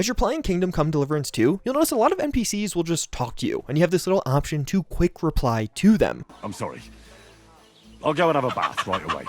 As you're playing Kingdom Come Deliverance 2, you'll notice a lot of NPCs will just talk to you, and you have this little option to quick reply to them. I'm sorry. I'll go and have a bath right away.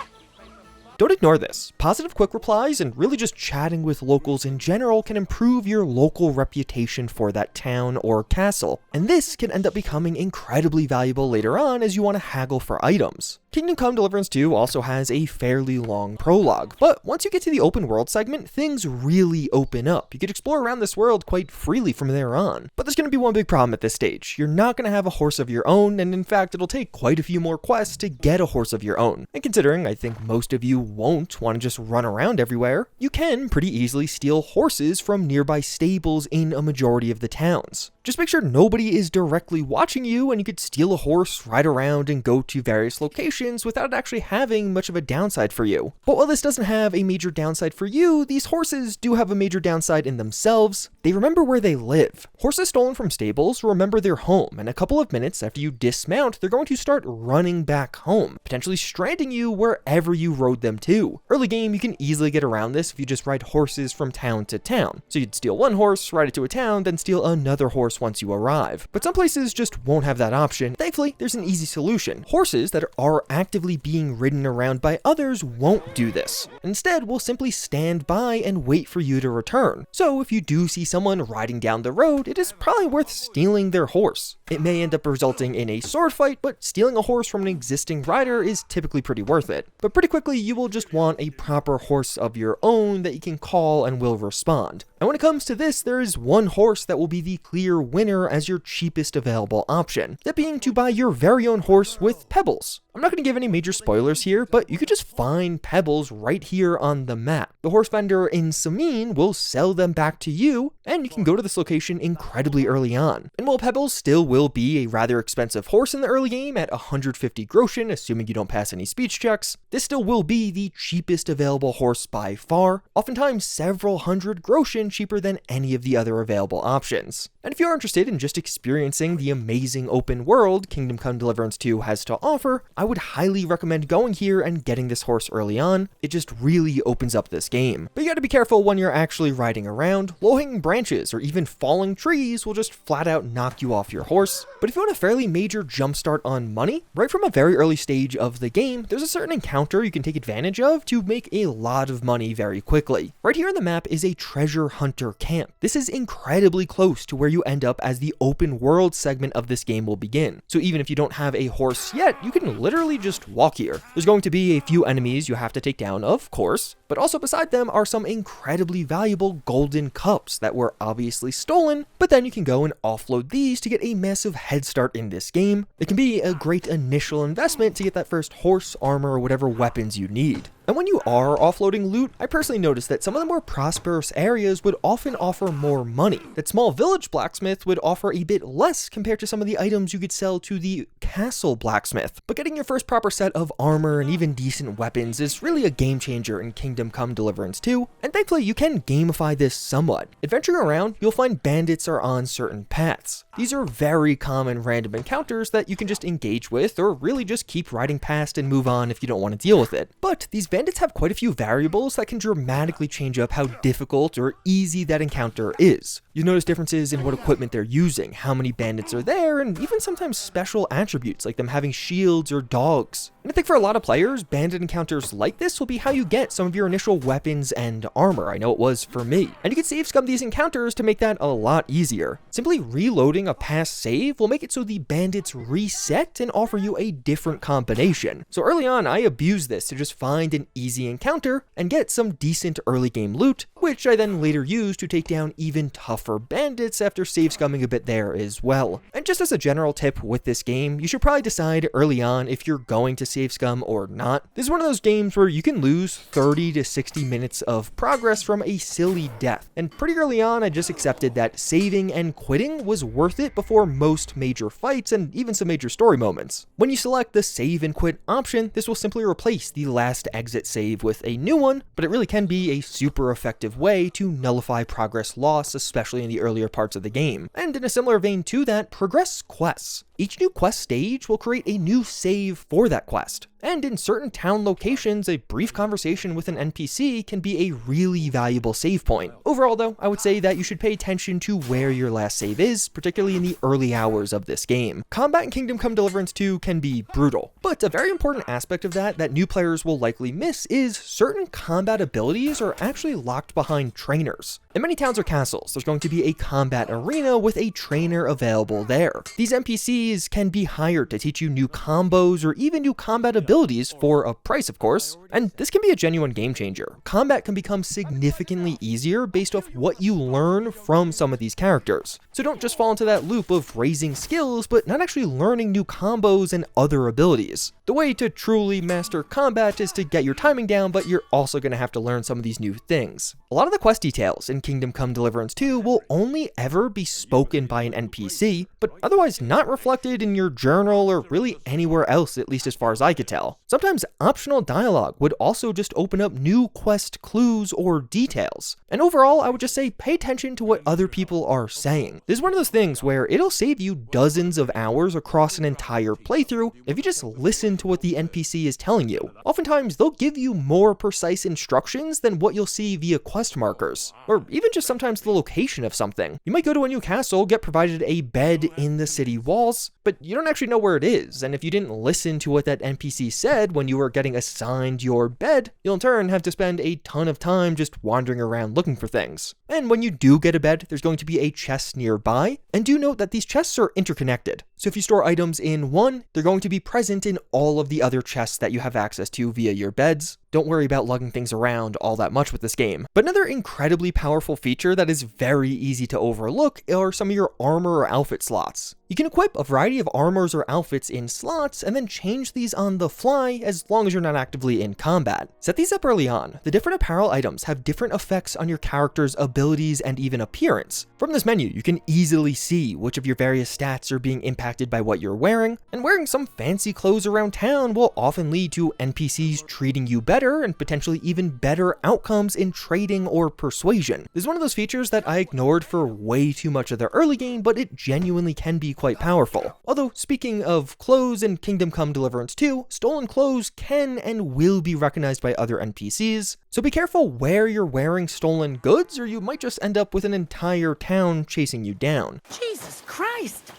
Don't ignore this. Positive quick replies and really just chatting with locals in general can improve your local reputation for that town or castle, and this can end up becoming incredibly valuable later on as you want to haggle for items. Kingdom Come Deliverance 2 also has a fairly long prologue, but once you get to the open world segment, things really open up. You can explore around this world quite freely from there on. But there's going to be one big problem at this stage. You're not going to have a horse of your own, and in fact, it'll take quite a few more quests to get a horse of your own. And considering I think most of you won't want to just run around everywhere, you can pretty easily steal horses from nearby stables in a majority of the towns. Just make sure nobody is directly watching you, and you could steal a horse, ride around, and go to various locations without actually having much of a downside for you. But while this doesn't have a major downside for you, these horses do have a major downside in themselves. They remember where they live. Horses stolen from stables remember their home, and a couple of minutes after you dismount, they're going to start running back home, potentially stranding you wherever you rode them to. Early game, you can easily get around this if you just ride horses from town to town. So you'd steal one horse, ride it to a town, then steal another horse once you arrive. But some places just won't have that option. Thankfully, there's an easy solution. Horses that are actively being ridden around by others won't do this. Instead, will simply stand by and wait for you to return. So if you do see someone riding down the road, it is probably worth stealing their horse. It may end up resulting in a sword fight, but stealing a horse from an existing rider is typically pretty worth it. But pretty quickly, you will just want a proper horse of your own that you can call and will respond. And when it comes to this, there is one horse that will be the clear winner as your cheapest available option, that being to buy your very own horse with pebbles. I'm not going to give any major spoilers here, but you could just find pebbles right here on the map. The horse vendor in Samin will sell them back to you, and you can go to this location incredibly early on. And while pebbles still will be a rather expensive horse in the early game at 150 groschen, assuming you don't pass any speech checks, this still will be the cheapest available horse by far, oftentimes several hundred groschen cheaper than any of the other available options. And if you're interested in just experiencing the amazing open world Kingdom Come Deliverance 2 has to offer, I would highly recommend going here and getting this horse early on. It just really opens up this game. But you gotta be careful when you're actually riding around. Low-hanging branches or even falling trees will just flat out knock you off your horse. But if you want a fairly major jumpstart on money, right from a very early stage of the game, there's a certain encounter you can take advantage of to make a lot of money very quickly. Right here on the map is a treasure hunter camp. This is incredibly close to where you end up as the open world segment of this game will begin. So even if you don't have a horse yet, you can literally just walk here. There's going to be a few enemies you have to take down, of course, but also beside them are some incredibly valuable golden cups that were obviously stolen, but then you can go and offload these to get a massive head start in this game. It can be a great initial investment to get that first horse, armor, or whatever weapons you need. And when you are offloading loot, I personally noticed that some of the more prosperous areas would often offer more money. That small village blacksmith would offer a bit less compared to some of the items you could sell to the castle blacksmith. But getting your first proper set of armor and even decent weapons is really a game changer in Kingdom Come Deliverance 2, and thankfully you can gamify this somewhat. Adventuring around, you'll find bandits are on certain paths. These are very common random encounters that you can just engage with, or really just keep riding past and move on if you don't want to deal with it. But these bandits have quite a few variables that can dramatically change up how difficult or easy that encounter is. You notice differences in what equipment they're using, how many bandits are there, and even sometimes special attributes like them having shields or dogs. And I think for a lot of players, bandit encounters like this will be how you get some of your initial weapons and armor. I know it was for me. And you can save scum these encounters to make that a lot easier. Simply reloading a past save will make it so the bandits reset and offer you a different combination. So early on, I abused this to just find an easy encounter and get some decent early game loot, which I then later used to take down even tougher bandits after save scumming a bit there as well. And just as a general tip with this game, you should probably decide early on if you're going to save scum or not. This is one of those games where you can lose 30 to 60 minutes of progress from a silly death. And pretty early on, I just accepted that saving and quitting was worth it before most major fights and even some major story moments. When you select the save and quit option, this will simply replace the last exit save with a new one, but it really can be a super effective way to nullify progress loss, especially in the earlier parts of the game. And in a similar vein to that, progress quests. Each new quest stage will create a new save for that quest. And in certain town locations, a brief conversation with an NPC can be a really valuable save point. Overall though, I would say that you should pay attention to where your last save is, particularly in the early hours of this game. Combat in Kingdom Come Deliverance 2 can be brutal, but a very important aspect of that new players will likely miss is certain combat abilities are actually locked behind trainers. In many towns or castles, there's going to be a combat arena with a trainer available there. These NPCs can be hired to teach you new combos or even new combat abilities for a price, of course, and this can be a genuine game changer. Combat can become significantly easier based off what you learn from some of these characters. So don't just fall into that loop of raising skills, but not actually learning new combos and other abilities. The way to truly master combat is to get your timing down, but you're also going to have to learn some of these new things. A lot of the quest details in Kingdom Come Deliverance 2 will only ever be spoken by an NPC, but otherwise not reflected in your journal or really anywhere else, at least as far as I could tell. Sometimes optional dialogue would also just open up new quest clues or details. And overall, I would just say pay attention to what other people are saying. This is one of those things where it'll save you dozens of hours across an entire playthrough if you just listen to what the NPC is telling you. Oftentimes, they'll give you more precise instructions than what you'll see via quest markers, or even just sometimes the location of something. You might go to a new castle, get provided a bed in the city walls, but you don't actually know where it is, and if you didn't listen to what that NPC said when you were getting assigned your bed, you'll in turn have to spend a ton of time just wandering around looking for things. And when you do get a bed, there's going to be a chest nearby, and do note that these chests are interconnected. So if you store items in one, they're going to be present in all of the other chests that you have access to via your beds. Don't worry about lugging things around all that much with this game. But another incredibly powerful feature that is very easy to overlook are some of your armor or outfit slots. You can equip a variety of armors or outfits in slots and then change these on the fly as long as you're not actively in combat. Set these up early on. The different apparel items have different effects on your character's abilities and even appearance. From this menu, you can easily see which of your various stats are being impacted by what you're wearing, and wearing some fancy clothes around town will often lead to NPCs treating you better and potentially even better outcomes in trading or persuasion. This is one of those features that I ignored for way too much of the early game, but it genuinely can be quite powerful. Although, speaking of clothes in Kingdom Come Deliverance 2, stolen clothes can and will be recognized by other NPCs, so be careful where you're wearing stolen goods or you might just end up with an entire town chasing you down. Jesus Christ!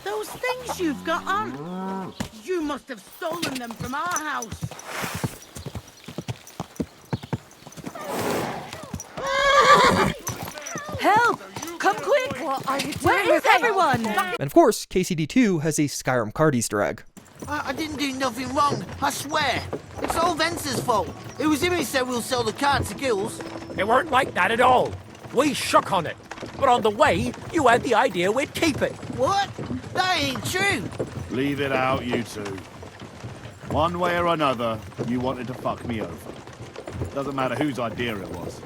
Those things you've got on! You must have stolen them from our house! Help! Come quick! What are you doing? Where is everyone? And of course, KCD2 has a Skyrim card Easter egg. I didn't do nothing wrong, I swear. It's all Vence's fault. It was him who said we'll sell the card to Gills. It weren't like that at all. We shook on it. But on the way, you had the idea we'd keep it. What? That ain't true. Leave it out, you two. One way or another, you wanted to fuck me over. Doesn't matter whose idea it was.